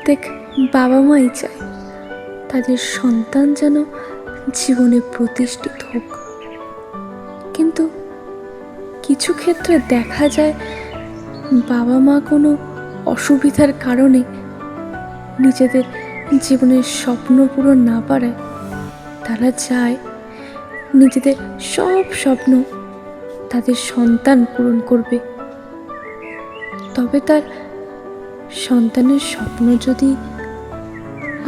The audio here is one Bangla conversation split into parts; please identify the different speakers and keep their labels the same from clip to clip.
Speaker 1: প্রত্যেক বাবা মাই চায় তাদের সন্তান যেন জীবনে প্রতিষ্ঠিত হোক, কিন্তু কিছু ক্ষেত্রে দেখা যায় বাবা মা কোনো অসুবিধার কারণে নিজেদের জীবনের স্বপ্ন পূরণ না পারায় তারা চায় নিজেদের সব স্বপ্ন তাদের সন্তান পূরণ করবে। তবে তার সন্তানের স্বপ্ন যদি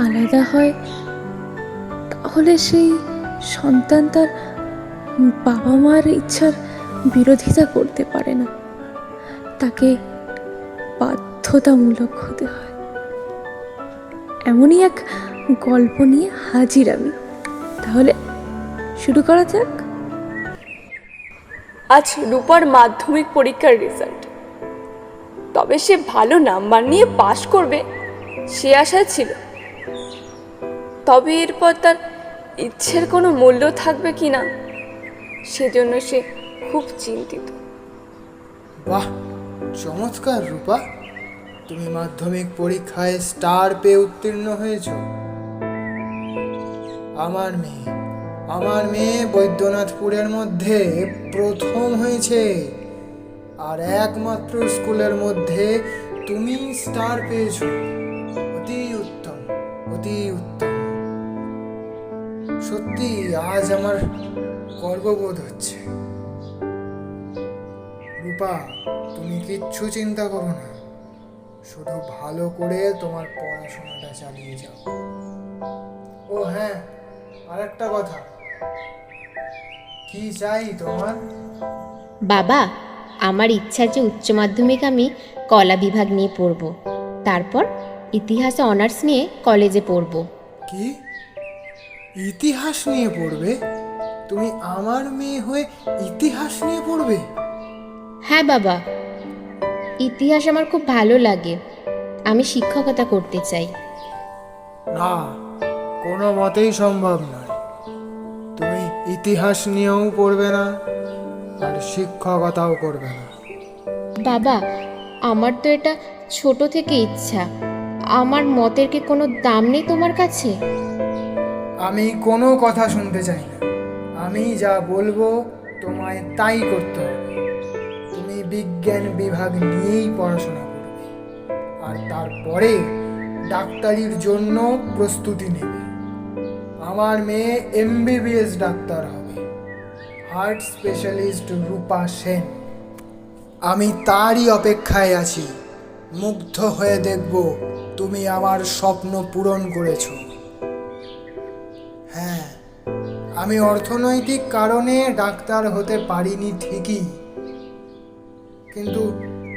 Speaker 1: আলাদা হয়, তাহলে সেই সন্তান তার বাবা মার ইচ্ছার বিরোধিতা করতে পারে না, তাকে বাধ্যতামূলক হতে হয়। এমনই এক গল্প নিয়ে হাজির আমি। তাহলে শুরু করা যাক।
Speaker 2: আজ রূপার মাধ্যমিক পরীক্ষার রেজাল্ট, তবে সে ভালো নাম্বার নিয়ে পাশ করবে সে আশা ছিল। তবে এরপর তার ইচ্ছের কোনো মূল্য থাকবে কিনা সেজন্য সে খুব চিন্তিত।
Speaker 3: বাহ, চমৎকার রূপা, তুমি মাধ্যমিক পরীক্ষায় স্টার পেয়ে উত্তীর্ণ হয়েছ। আমার মেয়ে বৈদ্যনাথপুরের মধ্যে প্রথম হয়েছে, আর একমাত্র স্কুলের মধ্যে তুমি স্টার পেয়েছ। অতি উত্তম, অতি উত্তম। সত্যি আজ আমার গর্ববোধ হচ্ছে। রূপা, তুমি কিচ্ছু চিন্তা করো না, শুধু ভালো করে তোমার পড়াশোনাটা চালিয়ে যাও। ও হ্যাঁ, আর একটা কথা, কি চাই তোমার?
Speaker 4: বাবা, আমার ইচ্ছা যে উচ্চ মাধ্যমিক আমি কলা বিভাগ নিয়ে পড়ব, তারপর ইতিহাসে অনার্স নিয়ে কলেজে পড়ব।
Speaker 3: কি, ইতিহাস নিয়ে পড়বে? তুমি আমার মেয়ে হয়ে ইতিহাস নিয়ে পড়বে?
Speaker 4: হ্যাঁ বাবা, ইতিহাস আমার খুব ভালো লাগে, আমি শিক্ষকতা করতে চাই।
Speaker 3: না, কোনো মতেই সম্ভব নয়। তুমি ইতিহাস নিয়েও পড়বে না, আর শিক্ষকতাও করবে না।
Speaker 4: বাবা, আমার তো এটা ছোট থেকে ইচ্ছা, আমার মতের কি কোনো দাম নেই তোমার কাছে?
Speaker 3: আমি কোনো কথা শুনতে চাই না। আমি যা বলবো তোমায় তাই করতে হবে। তুমি বিজ্ঞান বিভাগ নিয়েই পড়াশোনা করবে, আর তারপরে ডাক্তারির জন্য প্রস্তুতি নেবে। আমার মেয়ে MBBS ডাক্তার হবে, হার্ট স্পেশালিস্ট রূপা সেন। আমি তারই অপেক্ষায় আছি। মুগ্ধ হয়ে দেখব তুমি আমার স্বপ্ন পূরণ করেছো। হ্যাঁ, আমি অর্থনৈতিক কারণে ডাক্তার হতে পারিনি ঠিকই, কিন্তু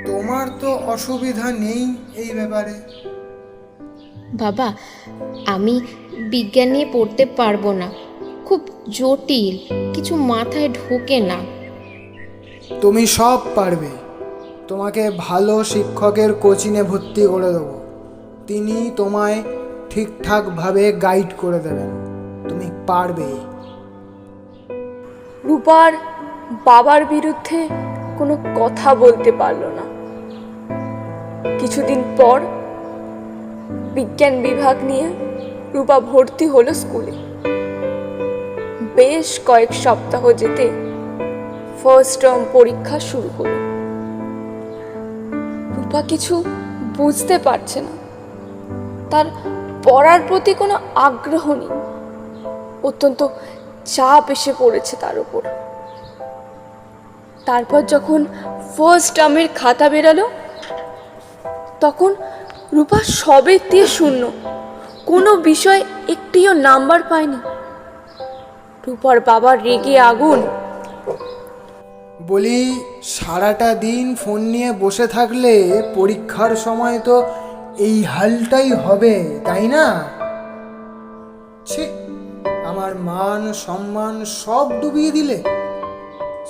Speaker 3: তোমার তো অসুবিধা নেই এই ব্যাপারে।
Speaker 4: বাবা, আমি বিজ্ঞান নিয়ে পড়তে পারবো না, খুব জটিল, কিছু মাথায় ঢোকে না।
Speaker 3: তুমি সব পারবে। তোমাকে ভালো শিক্ষকের কোচিংয়ে ভর্তি করে দেবো, তিনি তোমায় ঠিকঠাকভাবে গাইড করে দেবেন। তুমি পারবে।
Speaker 2: রূপার বাবার বিরুদ্ধে কোনো কথা বলতে পারল না। কিছুদিন পর বিজ্ঞান বিভাগ নিয়ে রূপা ভর্তি হলো স্কুলে। বেশ কয়েক সপ্তাহ যেতে ফার্স্ট টার্ম পরীক্ষা শুরু হলো। রূপা কিছু বুঝতে পারছে না, তার পড়ার প্রতি কোনো আগ্রহ নেই, অত্যন্ত চাপ এসে পড়েছে তার উপর। তারপর যখন ফার্স্ট টার্মের খাতা বেরালো, তখন রূপা সবের দিয়ে শূন্য, কোনো বিষয় একটিও নাম্বার পায়নি। রূপার বাবা রেগে আগুন।
Speaker 3: বলি, সারাটা দিন ফোন নিয়ে বসে থাকলে পরীক্ষার সময় তো এই হালটাই হবে, তাই না? ছি, আমার মান সম্মান সব ডুবিয়ে দিলে।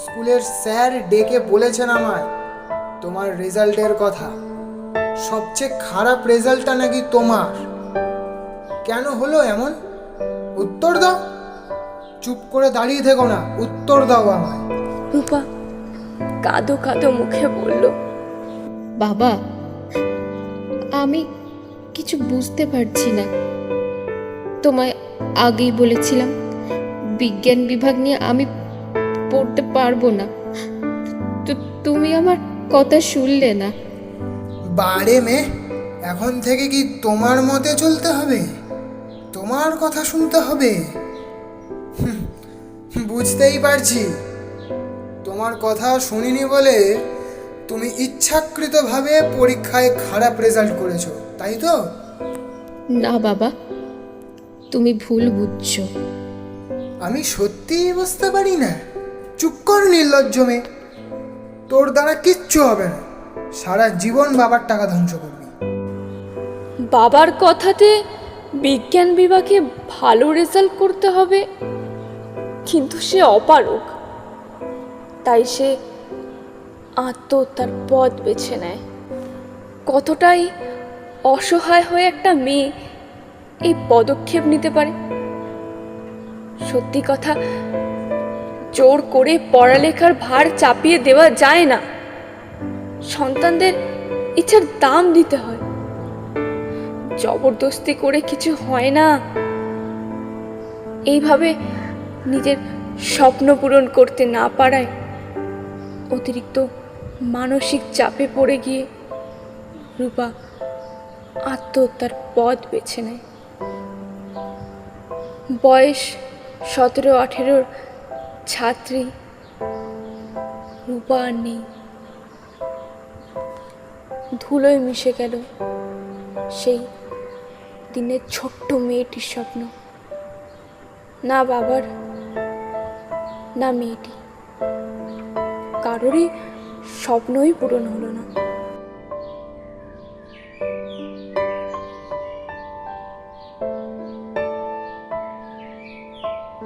Speaker 3: স্কুলের স্যার ডেকে বলেছেন আমায় তোমার রেজাল্টের কথা। সবচেয়ে খারাপ রেজাল্টটা নাকি তোমার। কেন হলো এমন? উত্তর দাও, চুপ করে দাঁড়িয়ে থেকো না, উত্তর দাও আমায়।
Speaker 2: রূপা কাঁদো কাঁদো মুখে বলল,
Speaker 4: বাবা, আমি কিছু বুঝতে পারছি না। তোমায় আগেই বলেছিলাম বিজ্ঞান বিভাগ নিয়ে আমি পড়তে পারবো না, তো তুমি আমার কথা শুনলে না।
Speaker 3: বারে মেয়ে, এখন থেকে কি তোমার মতে চলতে হবে? তোমার কথা শুনতে হবে? বুঝতেই পারছি, তোমার কথা শুনিনি বলে তুমি ইচ্ছাকৃতভাবে পরীক্ষায় খারাপ রেজাল্ট করেছো, তাই তো?
Speaker 4: না বাবা, তুমি ভুল বুঝছো।
Speaker 3: আমি সত্যিই বুঝতে পারি না? চুপ কর নির্লজ্জ মেয়ে, তোর দ্বারা কিচ্ছু হবে না, সারা জীবন বাবার টাকা ধ্বংস করবি।
Speaker 2: বাবার কথাতে বিজ্ঞান বিভাগে ভালো রেজাল্ট করতে হবে, কিন্তু সে অপারগ, তাই সে আত্মহত্যার পথ বেছে নেয়। কতটাই অসহায় হয়ে একটা মেয়ে এই পদক্ষেপ নিতে পারে? সত্যি কথা, জোর করে পড়ালেখার ভার চাপিয়ে দেওয়া যায় না। সন্তানদের ইচ্ছার দাম দিতে হয়, জবরদস্তি করে কিছু হয় না। এইভাবে নিজের স্বপ্ন পূরণ করতে না পারায় অতিরিক্ত মানসিক চাপে পড়ে গিয়ে রূপা আত্মহত্যার পথ বেছে নেয়। বয়স 17-18 ছাত্রী রূপা আর নেই। ধুলোয় মিশে গেল সেই দিনের ছোট্ট মেয়েটির স্বপ্ন। না বাবার, না মেয়েটি, কারোরই স্বপ্নই পূরণ হলো না।